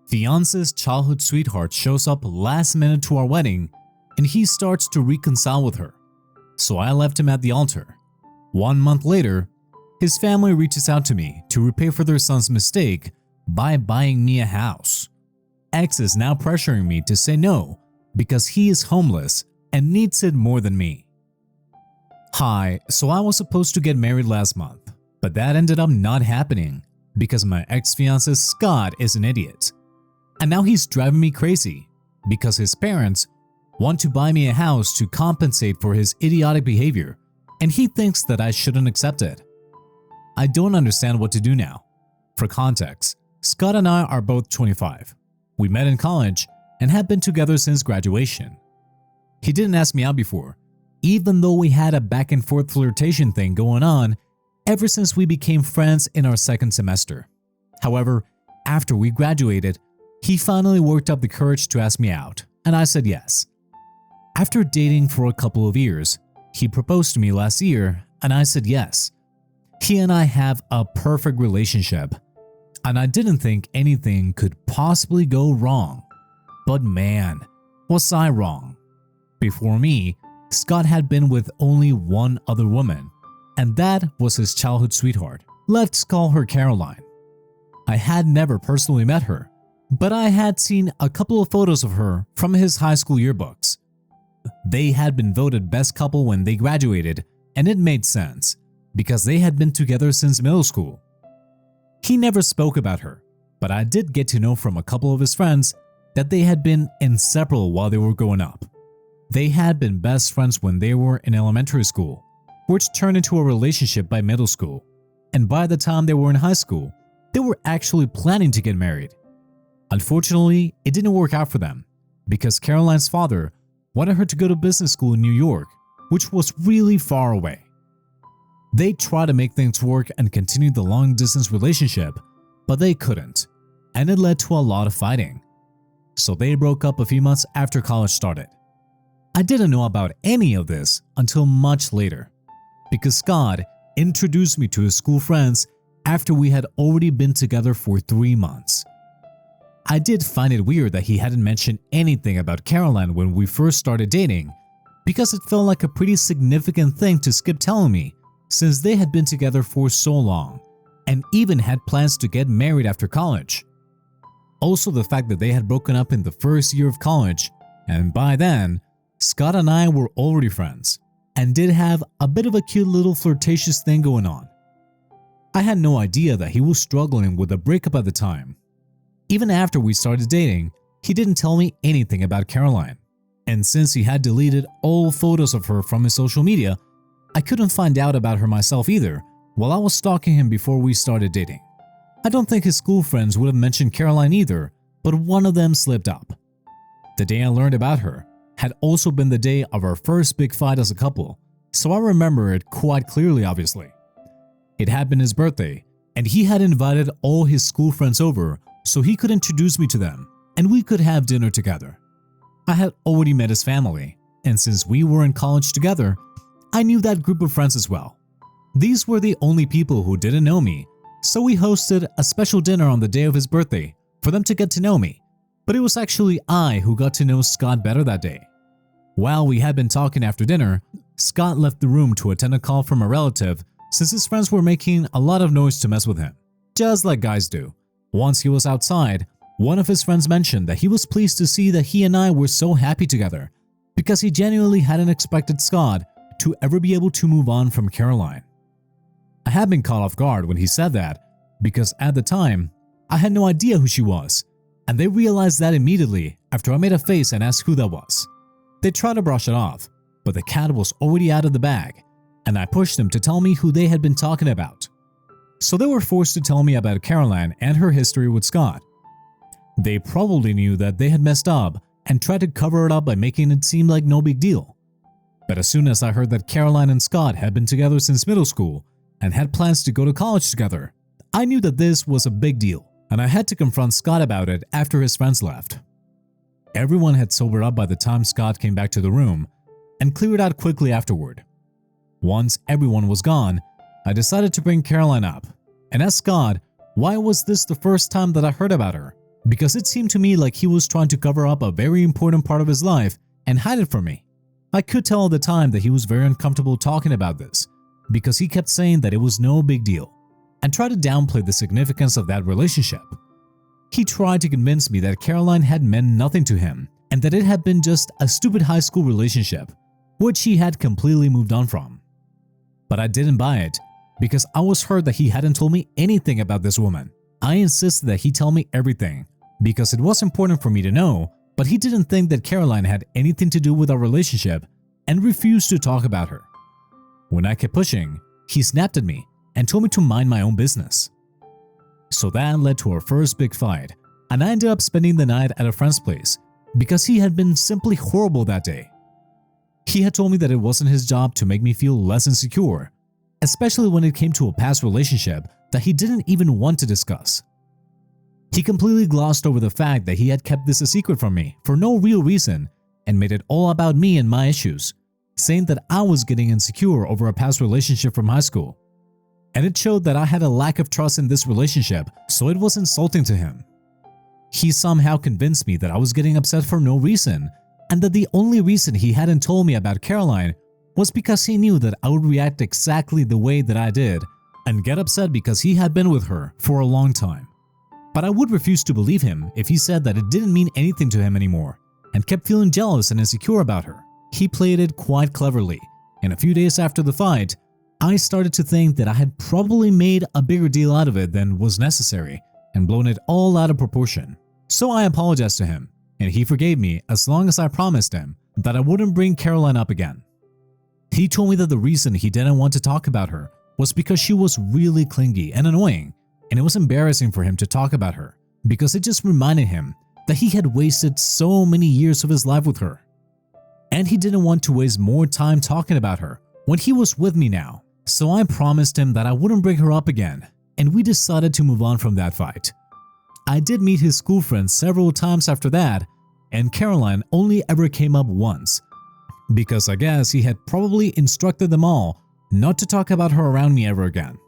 Fiance's childhood sweetheart shows up last minute to our wedding and he starts to reconcile with her. So I left him at the altar. 1 month later, his family reaches out to me to repay for their son's mistake by buying me a house. Ex is now pressuring me to say no because he is homeless and needs it more than me. Hi, so I was supposed to get married last month, but that ended up not happening because my ex-fiancé Scott is an idiot. And now he's driving me crazy because his parents want to buy me a house to compensate for his idiotic behavior, and he thinks that I shouldn't accept it. I don't understand what to do now. For context, Scott and I are both 25. We met in college and have been together since graduation. He didn't ask me out before, even though we had a back and forth flirtation thing going on ever since we became friends in our second semester. However, after we graduated, he finally worked up the courage to ask me out, and I said yes. After dating for a couple of years, he proposed to me last year, and I said yes. He and I have a perfect relationship, and I didn't think anything could possibly go wrong. But man, was I wrong. Before me, Scott had been with only one other woman, and that was his childhood sweetheart. Let's call her Caroline. I had never personally met her, but I had seen a couple of photos of her from his high school yearbooks. They had been voted best couple when they graduated, and it made sense because they had been together since middle school. He never spoke about her, but I did get to know from a couple of his friends that they had been inseparable while they were growing up. They had been best friends when they were in elementary school, which turned into a relationship by middle school, and by the time they were in high school, they were actually planning to get married. Unfortunately, it didn't work out for them because Caroline's father wanted her to go to business school in New York, which was really far away. They tried to make things work and continue the long-distance relationship, but they couldn't, and it led to a lot of fighting. So they broke up a few months after college started. I didn't know about any of this until much later, because Scott introduced me to his school friends after we had already been together for 3 months. I did find it weird that he hadn't mentioned anything about Caroline when we first started dating, because it felt like a pretty significant thing to skip telling me since they had been together for so long and even had plans to get married after college. Also, the fact that they had broken up in the first year of college, and by then, Scott and I were already friends and did have a bit of a cute little flirtatious thing going on. I had no idea that he was struggling with a breakup at the time. Even after we started dating, he didn't tell me anything about Caroline, and since he had deleted all photos of her from his social media, I couldn't find out about her myself either while I was stalking him before we started dating. I don't think his school friends would have mentioned Caroline either, but one of them slipped up. The day I learned about her had also been the day of our first big fight as a couple, so I remember it quite clearly obviously. It had been his birthday, and he had invited all his school friends over so he could introduce me to them and we could have dinner together. I had already met his family, and since we were in college together, I knew that group of friends as well. These were the only people who didn't know me, so we hosted a special dinner on the day of his birthday for them to get to know me, but it was actually I who got to know Scott better that day. While we had been talking after dinner, Scott left the room to attend a call from a relative since his friends were making a lot of noise to mess with him, just like guys do. Once he was outside, one of his friends mentioned that he was pleased to see that he and I were so happy together because he genuinely hadn't expected Scott to ever be able to move on from Caroline. I had been caught off guard when he said that because at the time, I had no idea who she was, and they realized that immediately after I made a face and asked who that was. They tried to brush it off, but the cat was already out of the bag, and I pushed them to tell me who they had been talking about. So they were forced to tell me about Caroline and her history with Scott. They probably knew that they had messed up and tried to cover it up by making it seem like no big deal. But as soon as I heard that Caroline and Scott had been together since middle school and had plans to go to college together, I knew that this was a big deal, and I had to confront Scott about it after his friends left. Everyone had sobered up by the time Scott came back to the room and cleared out quickly afterward. Once everyone was gone, I decided to bring Caroline up and asked Scott why was this the first time that I heard about her because it seemed to me like he was trying to cover up a very important part of his life and hide it from me. I could tell at the time that he was very uncomfortable talking about this because he kept saying that it was no big deal and tried to downplay the significance of that relationship. He tried to convince me that Caroline had meant nothing to him and that it had been just a stupid high school relationship, which he had completely moved on from. But I didn't buy it because I was hurt that he hadn't told me anything about this woman. I insisted that he tell me everything because it was important for me to know, but he didn't think that Caroline had anything to do with our relationship and refused to talk about her. When I kept pushing, he snapped at me and told me to mind my own business. So that led to our first big fight, and I ended up spending the night at a friend's place because he had been simply horrible that day. He had told me that it wasn't his job to make me feel less insecure, especially when it came to a past relationship that he didn't even want to discuss. He completely glossed over the fact that he had kept this a secret from me for no real reason and made it all about me and my issues, saying that I was getting insecure over a past relationship from high school. And it showed that I had a lack of trust in this relationship, so it was insulting to him. He somehow convinced me that I was getting upset for no reason and that the only reason he hadn't told me about Caroline was because he knew that I would react exactly the way that I did and get upset because he had been with her for a long time. But I would refuse to believe him if he said that it didn't mean anything to him anymore and kept feeling jealous and insecure about her. He played it quite cleverly, and a few days after the fight, I started to think that I had probably made a bigger deal out of it than was necessary and blown it all out of proportion. So I apologized to him, and he forgave me as long as I promised him that I wouldn't bring Caroline up again. He told me that the reason he didn't want to talk about her was because she was really clingy and annoying, and it was embarrassing for him to talk about her because it just reminded him that he had wasted so many years of his life with her. And he didn't want to waste more time talking about her when he was with me now. So I promised him that I wouldn't bring her up again, and we decided to move on from that fight. I did meet his school friends several times after that, and Caroline only ever came up once, because I guess he had probably instructed them all not to talk about her around me ever again.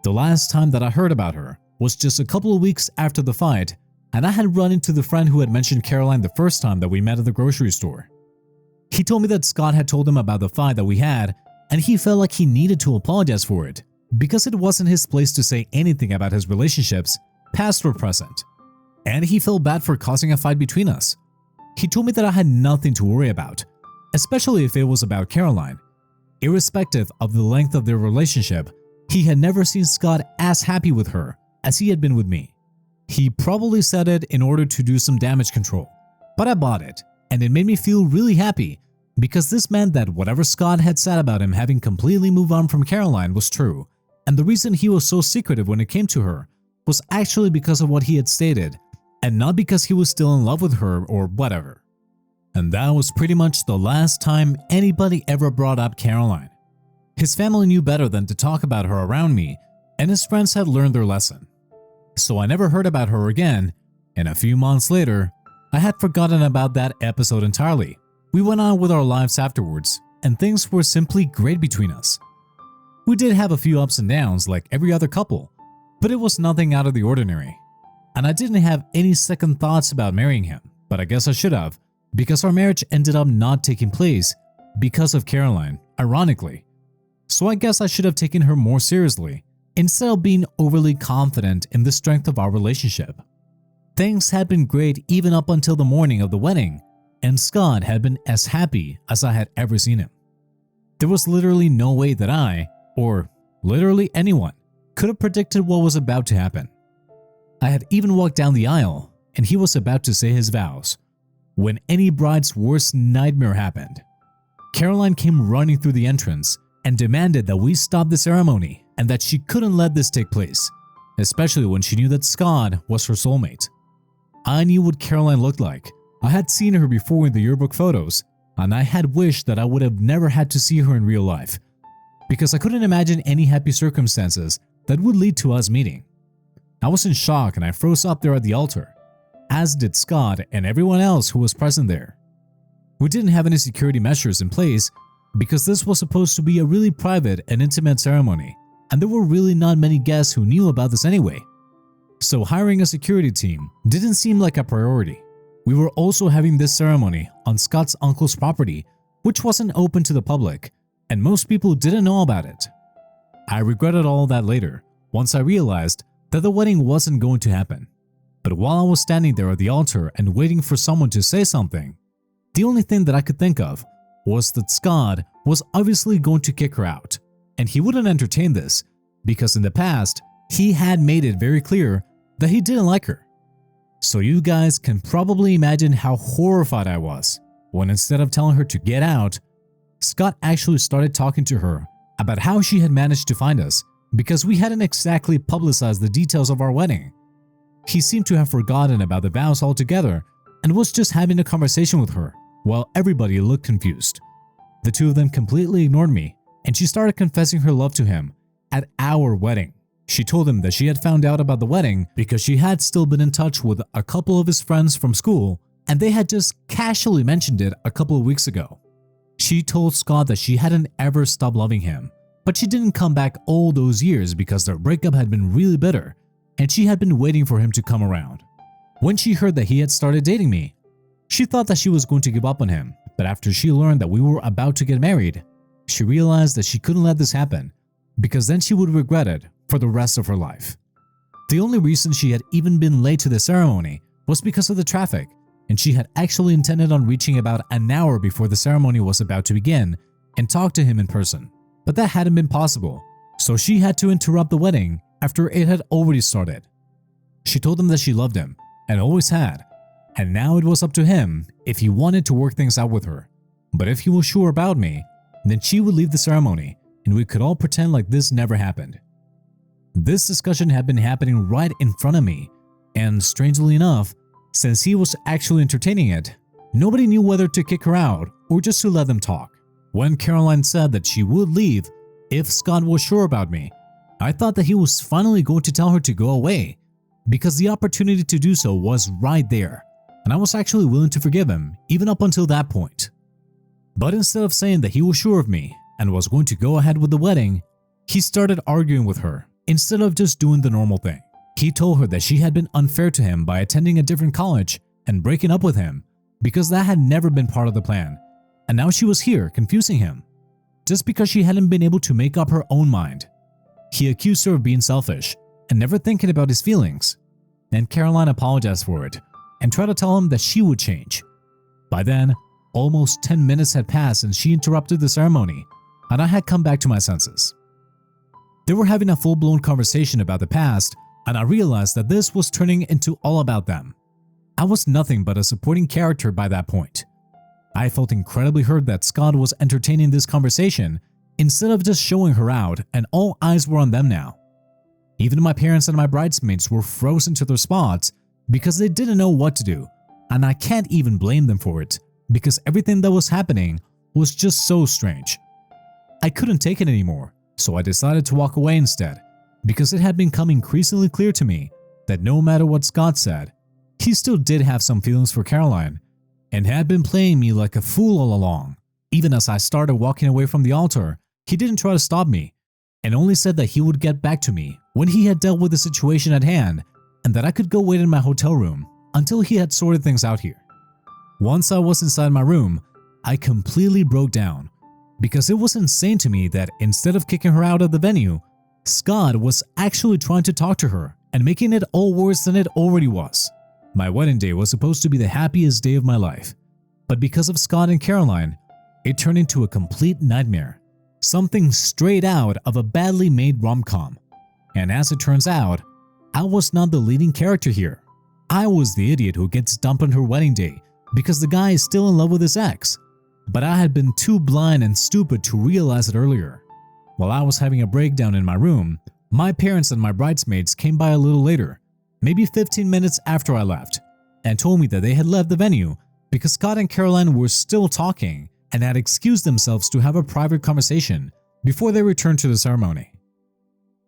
The last time that I heard about her was just a couple of weeks after the fight, and I had run into the friend who had mentioned Caroline the first time that we met at the grocery store. He told me that Scott had told him about the fight that we had, and he felt like he needed to apologize for it because it wasn't his place to say anything about his relationships, past or present. And he felt bad for causing a fight between us. He told me that I had nothing to worry about, especially if it was about Caroline. Irrespective of the length of their relationship, he had never seen Scott as happy with her as he had been with me. He probably said it in order to do some damage control, but I bought it, and it made me feel really happy because this meant that whatever Scott had said about him having completely moved on from Caroline was true, and the reason he was so secretive when it came to her was actually because of what he had stated, and not because he was still in love with her or whatever. And that was pretty much the last time anybody ever brought up Caroline. His family knew better than to talk about her around me, and his friends had learned their lesson. So I never heard about her again, and a few months later, I had forgotten about that episode entirely. We went on with our lives afterwards, and things were simply great between us. We did have a few ups and downs like every other couple, but it was nothing out of the ordinary. And I didn't have any second thoughts about marrying him, but I guess I should have, because our marriage ended up not taking place because of Caroline, ironically. So I guess I should have taken her more seriously, instead of being overly confident in the strength of our relationship. Things had been great even up until the morning of the wedding, and Scott had been as happy as I had ever seen him. There was literally no way that I, or literally anyone, could have predicted what was about to happen. I had even walked down the aisle, and he was about to say his vows, when any bride's worst nightmare happened. Caroline came running through the entrance and demanded that we stop the ceremony and that she couldn't let this take place, especially when she knew that Scott was her soulmate. I knew what Caroline looked like. I had seen her before in the yearbook photos, and I had wished that I would have never had to see her in real life, because I couldn't imagine any happy circumstances that would lead to us meeting. I was in shock and I froze up there at the altar, as did Scott and everyone else who was present there. We didn't have any security measures in place because this was supposed to be a really private and intimate ceremony, and there were really not many guests who knew about this anyway. So hiring a security team didn't seem like a priority. We were also having this ceremony on Scott's uncle's property, which wasn't open to the public, and most people didn't know about it. I regretted all that later, once I realized that the wedding wasn't going to happen. But while I was standing there at the altar and waiting for someone to say something, the only thing that I could think of was that Scott was obviously going to kick her out, and he wouldn't entertain this because in the past, he had made it very clear that he didn't like her. So you guys can probably imagine how horrified I was when instead of telling her to get out, Scott actually started talking to her about how she had managed to find us because we hadn't exactly publicized the details of our wedding. He seemed to have forgotten about the vows altogether and was just having a conversation with her while everybody looked confused. The two of them completely ignored me and she started confessing her love to him at our wedding. She told him that she had found out about the wedding because she had still been in touch with a couple of his friends from school and they had just casually mentioned it a couple of weeks ago. She told Scott that she hadn't ever stopped loving him, but she didn't come back all those years because their breakup had been really bitter and she had been waiting for him to come around. When she heard that he had started dating me, she thought that she was going to give up on him, but after she learned that we were about to get married, she realized that she couldn't let this happen because then she would regret it for the rest of her life. The only reason she had even been late to the ceremony was because of the traffic, and she had actually intended on reaching about an hour before the ceremony was about to begin and talk to him in person. But that hadn't been possible, so she had to interrupt the wedding after it had already started. She told him that she loved him and always had, and now it was up to him if he wanted to work things out with her. But if he was sure about me, then she would leave the ceremony and we could all pretend like this never happened. This discussion had been happening right in front of me, and strangely enough, since he was actually entertaining it, nobody knew whether to kick her out or just to let them talk. When Caroline said that she would leave if Scott was sure about me, I thought that he was finally going to tell her to go away because the opportunity to do so was right there, and I was actually willing to forgive him even up until that point. But instead of saying that he was sure of me and was going to go ahead with the wedding, he started arguing with her instead of just doing the normal thing. He told her that she had been unfair to him by attending a different college and breaking up with him because that had never been part of the plan, and now she was here confusing him just because she hadn't been able to make up her own mind. He accused her of being selfish and never thinking about his feelings, and Caroline apologized for it and tried to tell him that she would change. By then, almost 10 minutes had passed and she interrupted the ceremony, and I had come back to my senses. They were having a full-blown conversation about the past, and I realized that this was turning into all about them. I was nothing but a supporting character by that point. I felt incredibly hurt that Scott was entertaining this conversation instead of just showing her out, and all eyes were on them now. Even my parents and my bridesmaids were frozen to their spots because they didn't know what to do, and I can't even blame them for it because everything that was happening was just so strange. I couldn't take it anymore, so I decided to walk away instead because it had become increasingly clear to me that no matter what Scott said, he still did have some feelings for Caroline and had been playing me like a fool all along. Even as I started walking away from the altar, he didn't try to stop me and only said that he would get back to me when he had dealt with the situation at hand and that I could go wait in my hotel room until he had sorted things out here. Once I was inside my room, I completely broke down because it was insane to me that instead of kicking her out of the venue, Scott was actually trying to talk to her and making it all worse than it already was. My wedding day was supposed to be the happiest day of my life, but because of Scott and Caroline, it turned into a complete nightmare, something straight out of a badly made rom-com. And as it turns out, I was not the leading character here. I was the idiot who gets dumped on her wedding day because the guy is still in love with his ex, but I had been too blind and stupid to realize it earlier. While I was having a breakdown in my room, my parents and my bridesmaids came by a little later, maybe 15 minutes after I left, and told me that they had left the venue because Scott and Caroline were still talking and had excused themselves to have a private conversation before they returned to the ceremony.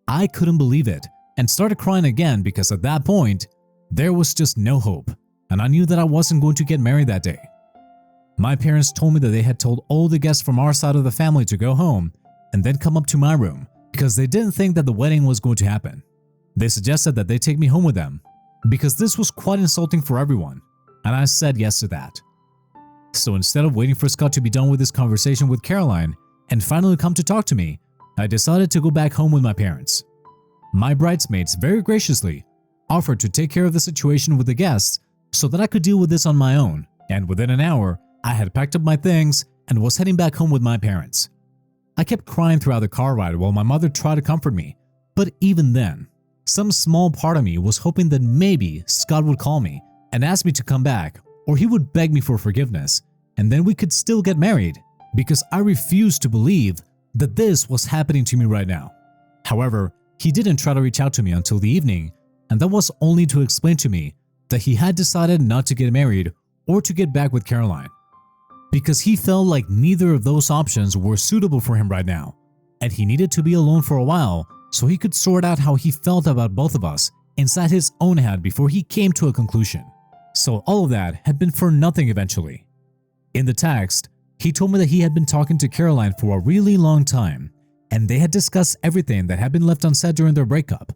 I couldn't believe it and started crying again because at that point, there was just no hope, and I knew that I wasn't going to get married that day. My parents told me that they had told all the guests from our side of the family to go home and then come up to my room because they didn't think that the wedding was going to happen. They suggested that they take me home with them because this was quite insulting for everyone, and I said yes to that. So instead of waiting for Scott to be done with his conversation with Caroline and finally come to talk to me, I decided to go back home with my parents. My bridesmaids very graciously offered to take care of the situation with the guests so that I could deal with this on my own, and within an hour, I had packed up my things and was heading back home with my parents. I kept crying throughout the car ride while my mother tried to comfort me, but even then, some small part of me was hoping that maybe Scott would call me and ask me to come back, or he would beg me for forgiveness, and then we could still get married, because I refused to believe that this was happening to me right now. However, he didn't try to reach out to me until the evening, and that was only to explain to me that he had decided not to get married or to get back with Caroline, because he felt like neither of those options were suitable for him right now, and he needed to be alone for a while so he could sort out how he felt about both of us inside his own head before he came to a conclusion. So all of that had been for nothing eventually. In the text, he told me that he had been talking to Caroline for a really long time, and they had discussed everything that had been left unsaid during their breakup.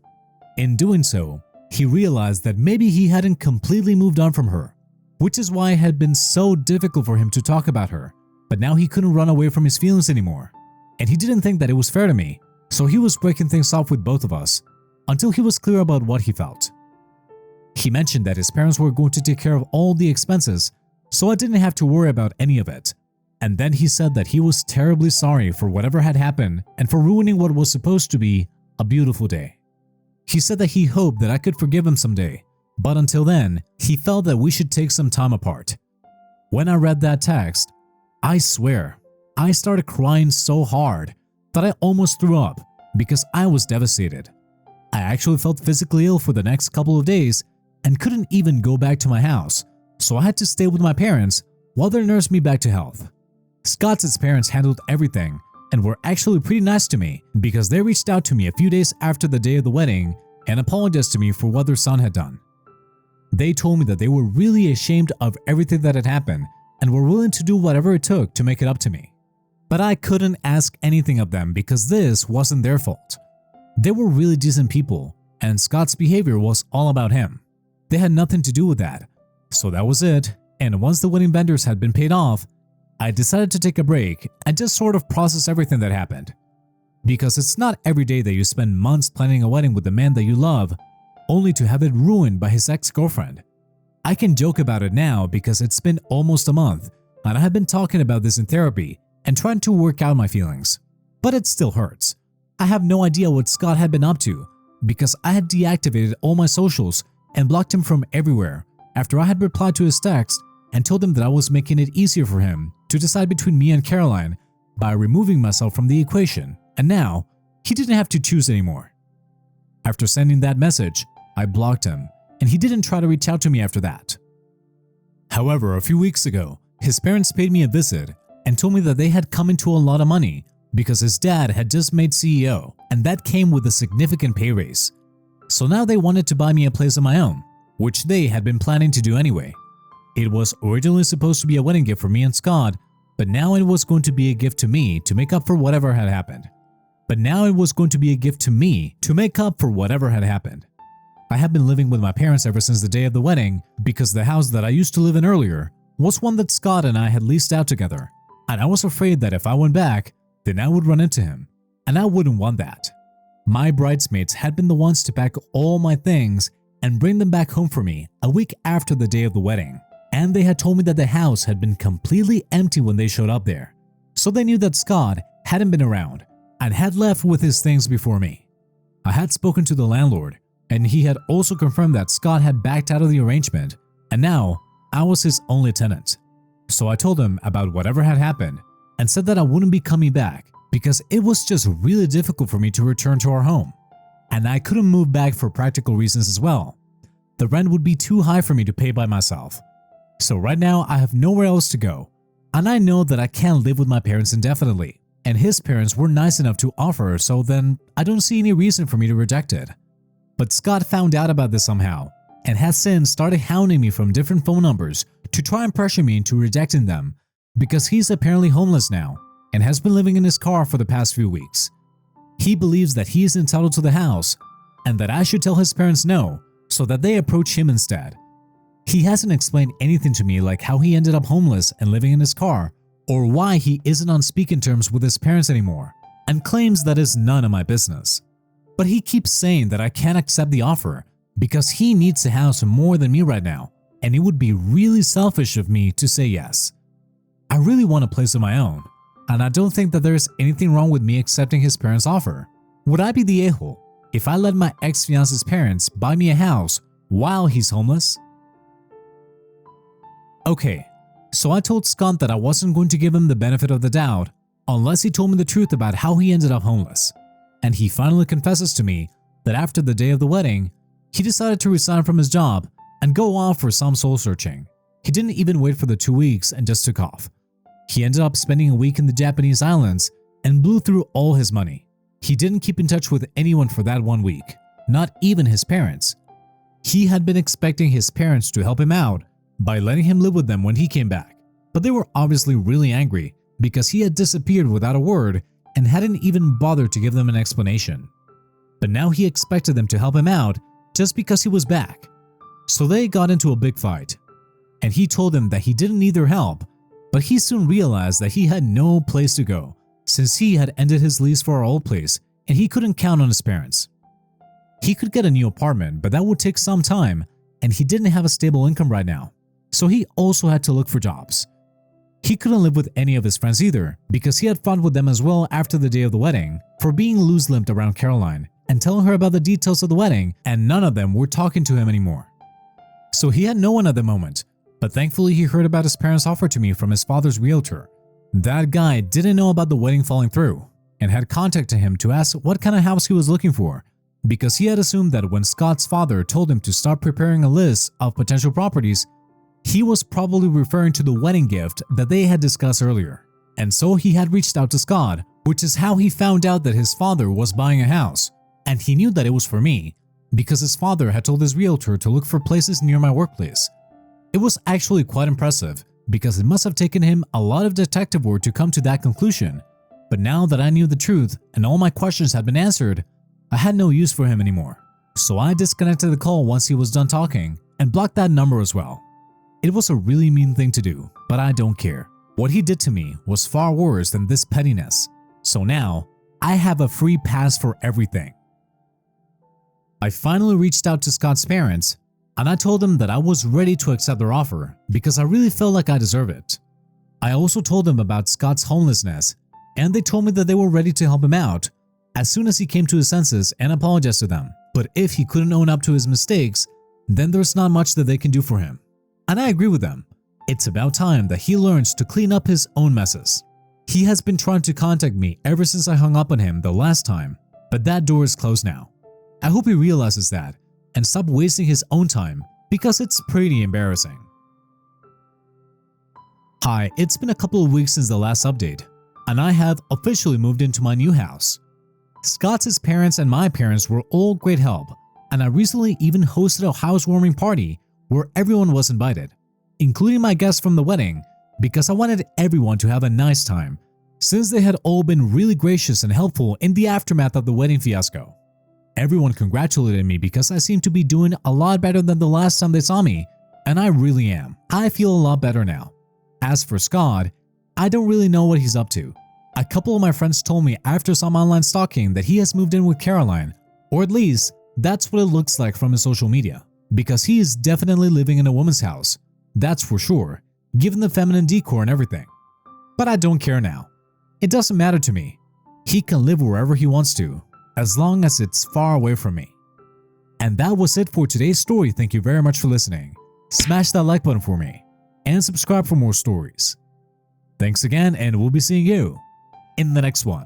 In doing so, he realized that maybe he hadn't completely moved on from her, which is why it had been so difficult for him to talk about her, but now he couldn't run away from his feelings anymore. And he didn't think that it was fair to me, so he was breaking things off with both of us until he was clear about what he felt. He mentioned that his parents were going to take care of all the expenses, so I didn't have to worry about any of it. And then he said that he was terribly sorry for whatever had happened and for ruining what was supposed to be a beautiful day. He said that he hoped that I could forgive him someday, but until then, he felt that we should take some time apart. When I read that text, I swear, I started crying so hard that I almost threw up because I was devastated. I actually felt physically ill for the next couple of days and couldn't even go back to my house, so I had to stay with my parents while they nursed me back to health. Scott's parents handled everything and were actually pretty nice to me because they reached out to me a few days after the day of the wedding and apologized to me for what their son had done. They told me that they were really ashamed of everything that had happened and were willing to do whatever it took to make it up to me. But I couldn't ask anything of them because this wasn't their fault. They were really decent people, and Scott's behavior was all about him. They had nothing to do with that. So that was it, and once the wedding vendors had been paid off, I decided to take a break and just sort of process everything that happened. Because it's not every day that you spend months planning a wedding with the man that you love, only to have it ruined by his ex-girlfriend. I can joke about it now because it's been almost a month, and I have been talking about this in therapy and trying to work out my feelings. But it still hurts. I have no idea what Scott had been up to because I had deactivated all my socials and blocked him from everywhere after I had replied to his text and told him that I was making it easier for him to decide between me and Caroline by removing myself from the equation, and now he didn't have to choose anymore. After sending that message, I blocked him, and he didn't try to reach out to me after that. However, a few weeks ago, his parents paid me a visit and told me that they had come into a lot of money because his dad had just made CEO, and that came with a significant pay raise. So now they wanted to buy me a place of my own, which they had been planning to do anyway. It was originally supposed to be a wedding gift for me and Scott, but now it was going to be a gift to me to make up for whatever had happened. I have been living with my parents ever since the day of the wedding because the house that I used to live in earlier was one that Scott and I had leased out together, and I was afraid that if I went back, then I would run into him, and I wouldn't want that. My bridesmaids had been the ones to pack all my things and bring them back home for me a week after the day of the wedding, and they had told me that the house had been completely empty when they showed up there, so they knew that Scott hadn't been around and had left with his things before me. I had spoken to the landlord, and he had also confirmed that Scott had backed out of the arrangement, and now I was his only tenant. So I told him about whatever had happened and said that I wouldn't be coming back because it was just really difficult for me to return to our home, and I couldn't move back for practical reasons as well. The rent would be too high for me to pay by myself. So right now I have nowhere else to go, and I know that I can't live with my parents indefinitely, and his parents were nice enough to offer, so then I don't see any reason for me to reject it. But Scott found out about this somehow and has since started hounding me from different phone numbers to try and pressure me into rejecting them because he's apparently homeless now and has been living in his car for the past few weeks. He believes that he is entitled to the house, and that I should tell his parents no so that they approach him instead. He hasn't explained anything to me like how he ended up homeless and living in his car, or why he isn't on speaking terms with his parents anymore, and claims that is none of my business. But he keeps saying that I can't accept the offer because he needs the house more than me right now, and it would be really selfish of me to say yes. I really want a place of my own, and I don't think that there is anything wrong with me accepting his parents' offer. Would I be the a-hole if I let my ex-fiance's parents buy me a house while he's homeless? Okay, so I told Scott that I wasn't going to give him the benefit of the doubt unless he told me the truth about how he ended up homeless. And he finally confesses to me that after the day of the wedding, he decided to resign from his job and go off for some soul searching. He didn't even wait for the 2 weeks and just took off. He ended up spending a week in the Japanese islands and blew through all his money. He didn't keep in touch with anyone for that 1 week, not even his parents. He had been expecting his parents to help him out by letting him live with them when he came back, but they were obviously really angry because he had disappeared without a word and hadn't even bothered to give them an explanation. But now he expected them to help him out just because he was back. So they got into a big fight, and he told them that he didn't need their help, but he soon realized that he had no place to go since he had ended his lease for our old place and he couldn't count on his parents. He could get a new apartment, but that would take some time, and he didn't have a stable income right now. So he also had to look for jobs. He couldn't live with any of his friends either because he had fought with them as well after the day of the wedding for being loose-lipped around Caroline and telling her about the details of the wedding, and none of them were talking to him anymore. So he had no one at the moment, but thankfully he heard about his parents' offer to me from his father's realtor. That guy didn't know about the wedding falling through and had contacted him to ask what kind of house he was looking for because he had assumed that when Scott's father told him to start preparing a list of potential properties, he was probably referring to the wedding gift that they had discussed earlier. And so he had reached out to Scott, which is how he found out that his father was buying a house. And he knew that it was for me because his father had told his realtor to look for places near my workplace. It was actually quite impressive because it must have taken him a lot of detective work to come to that conclusion. But now that I knew the truth and all my questions had been answered, I had no use for him anymore. So I disconnected the call once he was done talking and blocked that number as well. It was a really mean thing to do, but I don't care. What he did to me was far worse than this pettiness. So now, I have a free pass for everything. I finally reached out to Scott's parents, and I told them that I was ready to accept their offer because I really felt like I deserved it. I also told them about Scott's homelessness, and they told me that they were ready to help him out as soon as he came to his senses and apologized to them. But if he couldn't own up to his mistakes, then there's not much that they can do for him. And I agree with them. It's about time that he learns to clean up his own messes. He has been trying to contact me ever since I hung up on him the last time, but that door is closed now. I hope he realizes that and stop wasting his own time because it's pretty embarrassing. Hi, it's been a couple of weeks since the last update, and I have officially moved into my new house. Scott's parents and my parents were all great help, and I recently even hosted a housewarming party where everyone was invited, including my guests from the wedding, because I wanted everyone to have a nice time, since they had all been really gracious and helpful in the aftermath of the wedding fiasco. Everyone congratulated me because I seemed to be doing a lot better than the last time they saw me, and I really am. I feel a lot better now. As for Scott, I don't really know what he's up to. A couple of my friends told me after some online stalking that he has moved in with Caroline, or at least that's what it looks like from his social media. Because he is definitely living in a woman's house, that's for sure, given the feminine decor and everything. But I don't care now. It doesn't matter to me. He can live wherever he wants to, as long as it's far away from me. And that was it for today's story. Thank you very much for listening. Smash that like button for me, and subscribe for more stories. Thanks again, and we'll be seeing you in the next one.